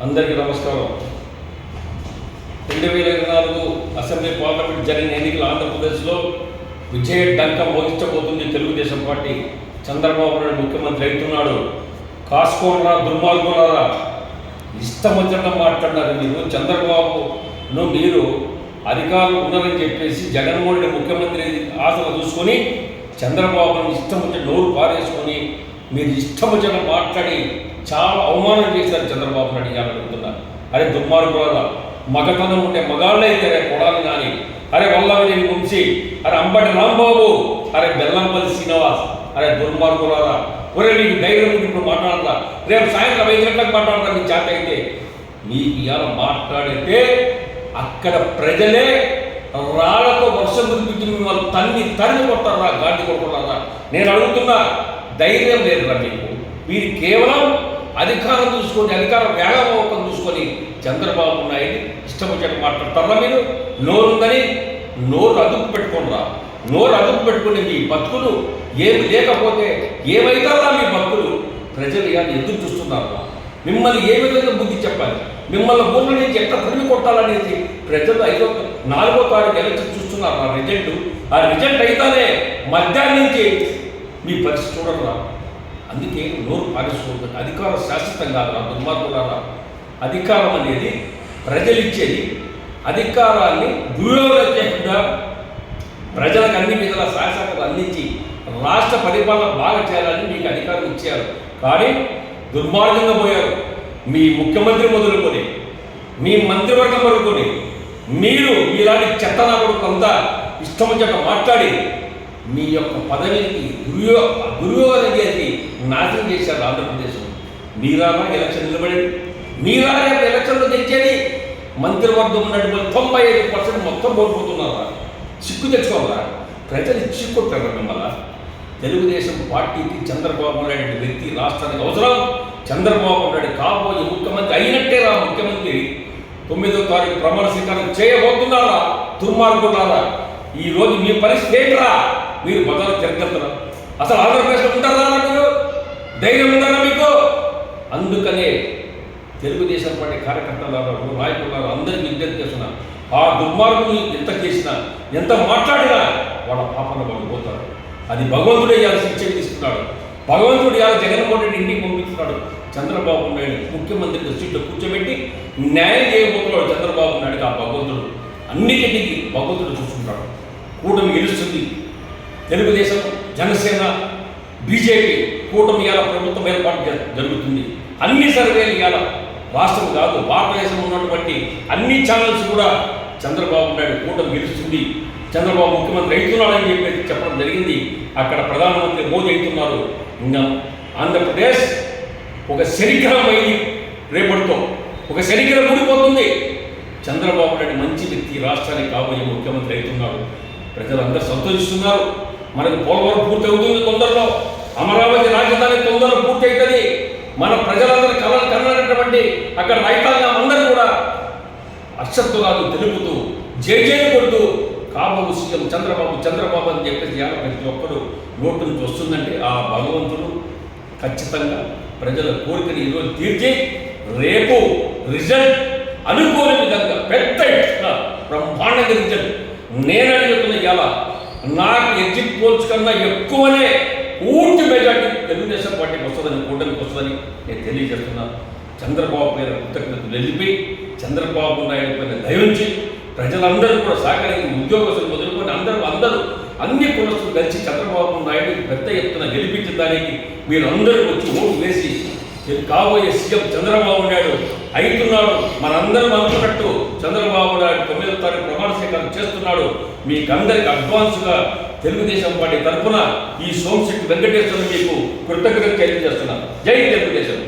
అందరికీ నమస్కారం. 2024 assembly parliament జరిగిన ఎన్నికల ఆంధ్రప్రదేశ్లో విజయ డంక మోగించబోతుంది తెలుగుదేశం పార్టీ. చంద్రబాబు నాయుడు ముఖ్యమంత్రి అవుతున్నాడు. కాసుకోనరా దుర్మార్గులారా, ఇష్టం వచ్చినట్టు మాట్లాడినారు మీరు. చంద్రబాబును మీరు అధికారులు ఉన్నారని చెప్పేసి జగన్మోహన్ రెడ్డి ముఖ్యమంత్రి ఆశలు చూసుకొని చంద్రబాబుని ఇష్టం వచ్చిన నోరు పారేసుకొని మీరు ఇష్టం వచ్చిన మాట్లాడి చాలా అవమానం చేశారు చంద్రబాబు నాయుడు గారు. అడుగుతున్నారు, అరే దుర్మార్గులారా, మగతనం ఉంటే మగాళ్ళైతే అరే కొడాలి కానీ, అరే వల్లవిని వంశీ, అరే అంబటి రాంబాబు, అరే బెల్లంపల్లి శ్రీనివాస్, అరే దుర్మార్గులారా, ఒరే మీకు ధైర్యం ఇప్పుడు మాట్లాడరా, రేపు సాయంత్రం 5 గంటలకు మాట్లాడరా మీ చేత అయితే. మీకు ఇవాళ మాట్లాడితే అక్కడ ప్రజలే రాళ్లతో వర్షం కురిపించి మిమ్మల్ని తరిమి కొట్టారా, గాడి కొట్టుకున్నారా. నేను అడుగుతున్నా, ధైర్యం లేదురా మీకు. మీరు కేవలం అధికారం చూసుకొని, అధికార వ్యామోహం చూసుకొని చంద్రబాబు నాయుడు ఇష్టం వచ్చేట్టు మాట్లాడతారా. మీరు నోరుందని నోరు అదుపు పెట్టుకోనరా. నోరు అదుపు పెట్టుకుని మీ బతుకులు ఏమి లేకపోతే ఏమైతారా మీ బతుకులు. ప్రజలు ఇవాళ ఎదురు చూస్తున్నారా. మిమ్మల్ని ఏ విధంగా బుద్ధి చెప్పాలి, మిమ్మల్ని ఊళ్ళ నుంచి ఎట్లా తరిమి కొట్టాలనేసి ప్రజలు 4వ తారీఖు ఎలక్షన్ చూస్తున్నారు. ఆ రిజల్ట్ అయితేనే మధ్యాహ్నం నుంచి మీ పరిస్థితి చూడరా. అందుకే నోరు పారేసుకోవద్దు. అధికారం శాశ్వతం కాదురా దుర్మార్గులారా. అధికారం అనేది ప్రజలు ఇచ్చేది. అధికారాన్ని దుర్యోగం చేయకుండా ప్రజలకు అన్ని విధాల శాసనాలు అందించి రాష్ట్ర పరిపాలన బాగా చేయాలని మీకు అధికారం ఇచ్చారు. కానీ దుర్మార్గంగా పోయారు. మీ ముఖ్యమంత్రి మొదలుకొని, మీ మంత్రివర్గం మొదలుకొని, మీరు మీలాంటి చెత్తనాకుడు కొంత ఇష్టం వచ్చేట మాట్లాడి మీ యొక్క పదవికి దుర్యోగం చేసి నాశనం చేశారు ఆంధ్రప్రదేశ్. మీరాగా ఎలక్షన్ నిలబడేది, మీరాగా ఎలక్షన్లో తెచ్చేది. మంత్రివర్గం ఉన్నటువంటి 95% మొత్తం ఓడిపోతున్నారా. చిక్కు తెచ్చుకోవాలా. ప్రజలు చిక్కొట్టారు మిమ్మల్ని. తెలుగుదేశం పార్టీకి చంద్రబాబు నాయుడు వ్యక్తి రాష్ట్రానికి అవసరం. చంద్రబాబు నాయుడు కాబోయే ముఖ్యమంత్రి అయినట్టే రా. ముఖ్యమంత్రి 9వ తారీఖు ప్రమాణ స్వీకారం చేయబోతున్నారా దుర్మార్గులారా. ఈరోజు మీ పరిస్థితి ఏంట్రా. మీరు బదాలు తిరగలుగుతారా. అసలు ఆంధ్రప్రదేశ్లో ఉంటారా మీరు? ధైర్యం ఉండాలా మీకు? అందుకనే తెలుగుదేశం పార్టీ కార్యకర్తలారా, నాయకులారా అందరికీ విజ్ఞప్తి చేస్తున్నా, ఆ దుర్మార్గుని ఎంత చేసినా, ఎంత మాట్లాడినా వాళ్ళ పాపన వాళ్ళు పోతారు. అది భగవంతుడే ఇవాళ శిక్ష విధిస్తున్నాడు. భగవంతుడు ఇవాళ జగన్మోహన్ రెడ్డి ఇంటికి పంపిస్తున్నాడు. చంద్రబాబు నాయుడు ముఖ్యమంత్రి సీట్లో కూర్చోబెట్టి న్యాయం చేయబోతున్నాడు చంద్రబాబు నాయుడుకి. ఆ భగవంతుడు అన్నిటికీ భగవంతుడు చూసుకుంటాడు. కూటమి గెలుస్తుంది. తెలుగుదేశం, జనసేన, బీజేపీ కూటమి ఇవాళ ప్రభుత్వం ఏర్పాటు జరుగుతుంది. అన్ని సర్వేలు ఇవాళ రాష్ట్రం కాదు భారతదేశంలో ఉన్నటువంటి అన్ని ఛానల్స్ కూడా చంద్రబాబు నాయుడు కూటమి గెలుస్తుంది, చంద్రబాబు ముఖ్యమంత్రి అవుతున్నాడని చెప్పి చెప్పడం జరిగింది. అక్కడ ప్రధానమంత్రి మోదీ అవుతున్నారు. ఇంకా ఆంధ్రప్రదేశ్ ఒక శనిగ్రహం అయింది. రేపటితో ఒక శనిగ్రహం ఊడిపోతుంది. చంద్రబాబు నాయుడు మంచి వ్యక్తి, రాష్ట్రానికి కాబోయే ముఖ్యమంత్రి అవుతున్నాడు. ప్రజలందరూ సంతోషిస్తున్నారు. మనకు పోలవరం పూర్తి అవుతుంది తొందరలో. అమరావతి రాజధాని తొందరలో పూర్తి అవుతుంది. మన ప్రజలందరూ కన్నటువంటి అక్కడ రైతాంగం అందరూ కూడా అక్షంతులాలు తెలుపుతూ జైలు కొడుతూ కాబోయే సీఎం చంద్రబాబు అని చెప్పేసి ప్రతి ఒక్కరు నోటు నుంచి వస్తుందంటే ఆ భగవంతుడు ఖచ్చితంగా ప్రజల కోరికని ఈరోజు తీర్చి రేపు రిజల్ట్ అనుకోని విధంగా పెద్ద బ్రహ్మాండంగా రిజల్ట్ నేను అడుగుతున్న ఇలా నాకు ఎగ్జిట్ పోల్స్ కన్నా ఎక్కువనే పూర్తి మెజార్టీ తెలుగుదేశం పార్టీకి వస్తుందని, కూటమికి వస్తుందని నేను తెలియజేస్తున్నాను. చంద్రబాబు పైన కృతజ్ఞతలు వెళ్ళిపోయి చంద్రబాబు నాయుడు పైన దయించి ప్రజలందరూ కూడా సహకరించి ఉద్యోగస్తులు మొదలుకొని అందరూ అన్ని కులస్తులు కలిసి చంద్రబాబు నాయుడు పెద్ద ఎత్తున గెలిపించడానికి మీరు అందరూ వచ్చి ఓటు వేసి కాబోయే సీఎం చంద్రబాబు నాయుడు అవుతున్నాడు. మనందరం అనుకున్నట్టు చంద్రబాబు నాయుడు 9వ తారీఖు ప్రమాణ స్వీకారం చేస్తున్నాడు. మీకందరికి అడ్వాన్స్గా తెలుగుదేశం పార్టీ తరఫున ఈ సోమశెట్టి వెంకటేశ్వర మీకు కృతజ్ఞతలు తెలియజేస్తున్నాను. జై తెలుగుదేశం.